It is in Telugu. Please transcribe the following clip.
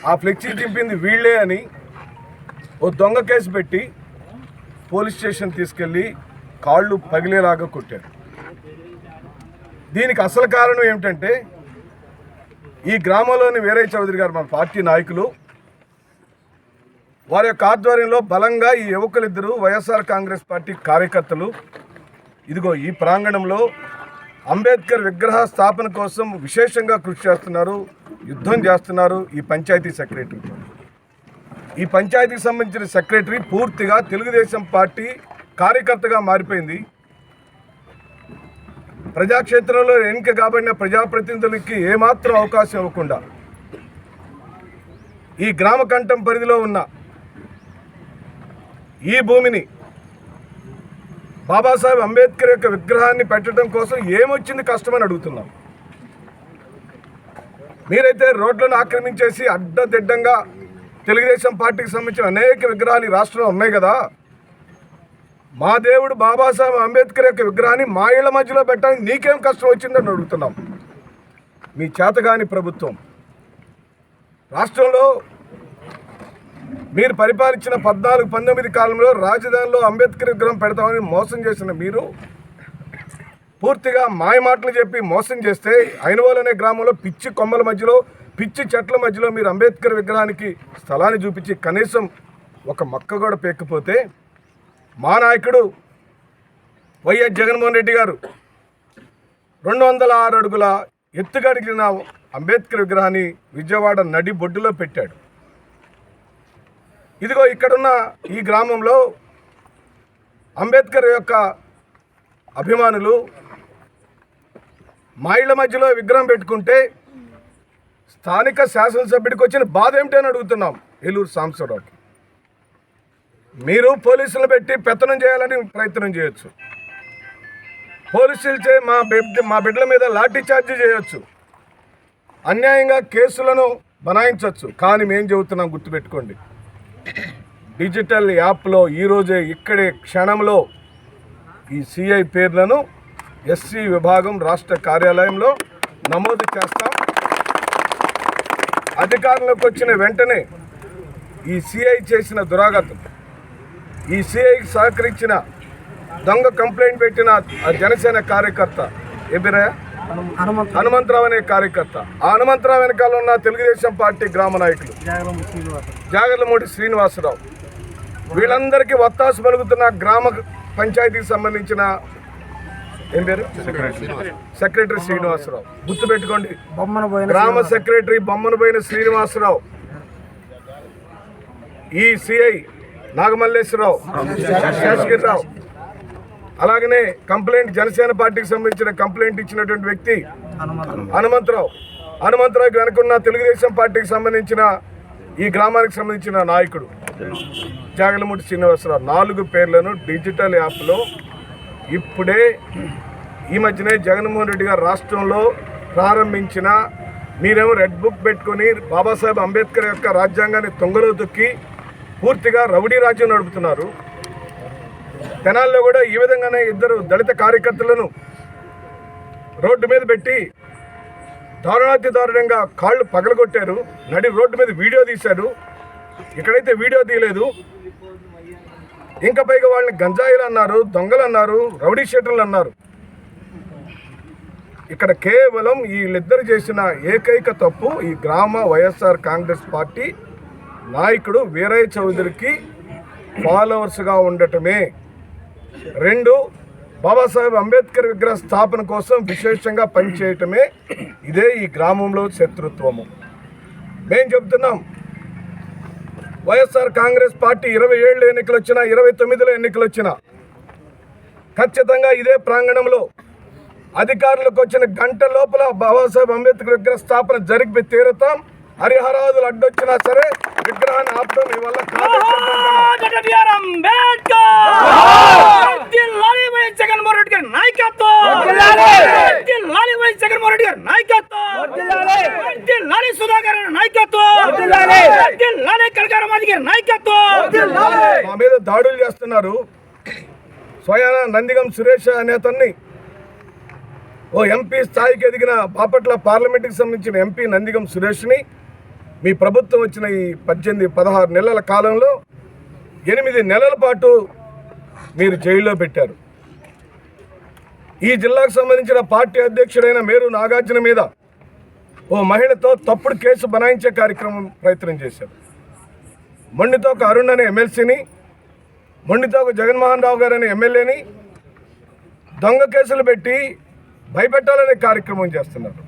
ఆ ఫ్లెక్సీ చింపింది వీళ్ళే అని ఓ దొంగ కేసు పెట్టి పోలీస్ స్టేషన్ తీసుకెళ్ళి కాళ్ళు పగిలేలాగా కొట్టారు. దీనికి అసలు కారణం ఏమిటంటే ఈ గ్రామంలోని వీరయ్య చౌదరి గారు మన పార్టీ నాయకులు వారి యొక్క ఆధ్వర్యంలో బలంగా ఈ యువకులిద్దరూ వైఎస్ఆర్ కాంగ్రెస్ పార్టీ కార్యకర్తలు ఇదిగో ఈ ప్రాంగణంలో అంబేద్కర్ విగ్రహ స్థాపన కోసం విశేషంగా కృషి చేస్తున్నారు, యుద్ధం చేస్తున్నారు. ఈ పంచాయతీ సెక్రటరీ, ఈ పంచాయతీకి సంబంధించిన సెక్రటరీ పూర్తిగా తెలుగుదేశం పార్టీ కార్యకర్తగా మారిపోయింది. ప్రజాక్షేత్రంలో ఎన్నిక కాబడిన ప్రజాప్రతినిధులకి ఏమాత్రం అవకాశం ఇవ్వకుండా ఈ గ్రామ కంఠం పరిధిలో ఉన్న ఈ భూమిని బాబాసాహెబ్ అంబేద్కర్ యొక్క విగ్రహాన్ని పెట్టడం కోసం ఏమొచ్చింది కష్టమని అడుగుతున్నాం. మీరైతే రోడ్లను ఆక్రమించేసి అడ్డదిడ్డంగా తెలుగుదేశం పార్టీకి సంబంధించిన అనేక విగ్రహాలు ఈ రాష్ట్రంలో ఉన్నాయి కదా. మా దేవుడు బాబాసాహెబ్ అంబేద్కర్ యొక్క విగ్రహాన్ని మా ఇళ్ల మధ్యలో పెట్టడానికి నీకేం కష్టం వచ్చిందని అడుగుతున్నాం. మీ చేతగాని ప్రభుత్వం రాష్ట్రంలో మీరు పరిపాలించిన 14-19 కాలంలో రాజధానిలో అంబేద్కర్ విగ్రహం పెడతామని మోసం చేసిన మీరు పూర్తిగా మాయ మాటలు చెప్పి మోసం చేస్తే ఐనవోలు అనే గ్రామంలో పిచ్చి కొమ్మల మధ్యలో పిచ్చి చెట్ల మధ్యలో మీరు అంబేద్కర్ విగ్రహానికి స్థలాన్ని చూపించి కనీసం ఒక మొక్క కూడా పేకపోతే మా నాయకుడు వైఎస్ జగన్మోహన్ రెడ్డి గారు 206 అడుగుల ఎత్తుగడిగిన అంబేద్కర్ విగ్రహాన్ని విజయవాడ నడి బొడ్డులో పెట్టాడు. ఇదిగో ఇక్కడున్న ఈ గ్రామంలో అంబేద్కర్ యొక్క అభిమానులు మా ఇళ్ల మధ్యలో విగ్రహం పెట్టుకుంటే స్థానిక శాసనసభ్యుడికి వచ్చిన బాధ ఏమిటని అడుగుతున్నాం. ఏలూరు సాంబశివరావుకి మీరు పోలీసులు పెట్టి పెత్తనం చేయాలని ప్రయత్నం చేయొచ్చు, పోలీసులచే మా బిడ్డల మీద లాఠీ చార్జీ చేయొచ్చు, అన్యాయంగా కేసులను బనాయించవచ్చు. కానీ మేము చెబుతున్నాం, గుర్తుపెట్టుకోండి, డిజిటల్ యాప్లో ఈరోజే ఇక్కడే క్షణంలో ఈ సిఐ పేర్లను ఎస్సీ విభాగం రాష్ట్ర కార్యాలయంలో నమోదు చేస్తాం. అధికారంలోకి వచ్చిన వెంటనే ఈ సిఐ చేసిన దురాగతం, ఈ సిఐకి సహకరించిన దొంగ కంప్లైంట్ పెట్టిన జనసేన కార్యకర్త ఏబిరా హనుమంతరావు అనే కార్యకర్త, ఆ హనుమంతరావు వెనకాల ఉన్న తెలుగుదేశం పార్టీ గ్రామ నాయకులు జాగర్లమూడి శ్రీనివాసరావు, వీళ్ళందరికీ ఒత్తాసు పలుకుతున్న గ్రామ పంచాయతీకి సంబంధించిన ఏం పేరు సెక్రటరీ శ్రీనివాసరావు. గుర్తుపెట్టుకోండి, గ్రామ సెక్రటరీ బొమ్మనబోయిన శ్రీనివాసరావు, ఈ సిఐ నాగమల్లేశ్వరరావు, శేషగిరిరావు, అలాగనే కంప్లైంట్ జనసేన పార్టీకి సంబంధించిన కంప్లైంట్ ఇచ్చినటువంటి వ్యక్తి హనుమంతరావుకి వెనుకున్న తెలుగుదేశం పార్టీకి సంబంధించిన ఈ గ్రామానికి సంబంధించిన నాయకుడు జాగర్లమూడి శ్రీనివాసరావు. 4 పేర్లను డిజిటల్ యాప్లో ఇప్పుడే ఈ మధ్యనే జగన్మోహన్ రెడ్డి గారు రాష్ట్రంలో ప్రారంభించిన, మీరేమో రెడ్ బుక్ పెట్టుకొని బాబాసాహెబ్ అంబేద్కర్ యొక్క రాజ్యాంగాన్ని తొంగలో తొక్కి పూర్తిగా రౌడీ రాజ్యం నడుపుతున్నారు. తెనాల్లో కూడా ఈ విధంగానే 2 దళిత కార్యకర్తలను రోడ్డు మీద పెట్టి దారుణాతి దారుణంగా కాళ్ళు పగలగొట్టారు, నడి రోడ్డు మీద వీడియో తీశారు. ఇక్కడైతే వీడియో తీయలేదు, ఇంకా పైగా వాళ్ళని గంజాయిలు అన్నారు, దొంగలు అన్నారు, రౌడీ షీటర్లు అన్నారు. ఇక్కడ కేవలం వీళ్ళిద్దరు చేసిన ఏకైక తప్పు ఈ గ్రామ వైఎస్ఆర్ కాంగ్రెస్ పార్టీ నాయకుడు వీరయ్య చౌదరికి ఫాలోవర్స్గా ఉండటమే. 2, బాబాసాహెబ్ అంబేద్కర్ విగ్రహ స్థాపన కోసం విశేషంగా పనిచేయటమే. ఇదే ఈ గ్రామంలో శత్రుత్వము. మేము చెబుతున్నాం, వైఎస్ఆర్ కాంగ్రెస్ పార్టీ 27 ఎన్నికలు వచ్చినా 29లో ఎన్నికలు వచ్చినా ఖచ్చితంగా ఇదే ప్రాంగణంలో అధికారులకు వచ్చిన గంట లోపల బాబాసాహెబ్ అంబేద్కర్ విగ్రహ స్థాపన జరిపి తీరుతాం. హరిహరాదులు అడ్డొచ్చినా సరే విగ్రహాన్ని ఆపడం మీ వల్ల కాదు. జగన్మోహన్ రెడ్డి గారి నాయకత్వం, జగన్మోహన్ రెడ్డి గారి నాయకత్వం, సుధాకర్ నాయకత్వం, కనకారామాజీ గారి నాయకత్వం. మా మీద దాడులు చేస్తున్నారు. స్వయాన నందిగం సురేష్ అనే అతన్ని ఓ ఎంపీ స్థాయికి ఎదిగిన బాపట్ల పార్లమెంటుకి సంబంధించిన ఎంపీ నందిగం సురేష్ని మీ ప్రభుత్వం వచ్చిన ఈ 16 నెలల కాలంలో 8 నెలల పాటు మీరు జైల్లో పెట్టారు. ఈ జిల్లాకు సంబంధించిన పార్టీ అధ్యక్షుడైన మేరు నాగార్జున మీద ఓ మహిళతో తప్పుడు కేసు బనాయించే కార్యక్రమం ప్రయత్నం చేశారు. మొండితోక అరుణ్ అనే ఎమ్మెల్సీని, మొండితోక జగన్మోహన్ రావు గారు అనే ఎమ్మెల్యేని దొంగ కేసులు పెట్టి భయపెట్టాలనే కార్యక్రమం చేస్తున్నారు.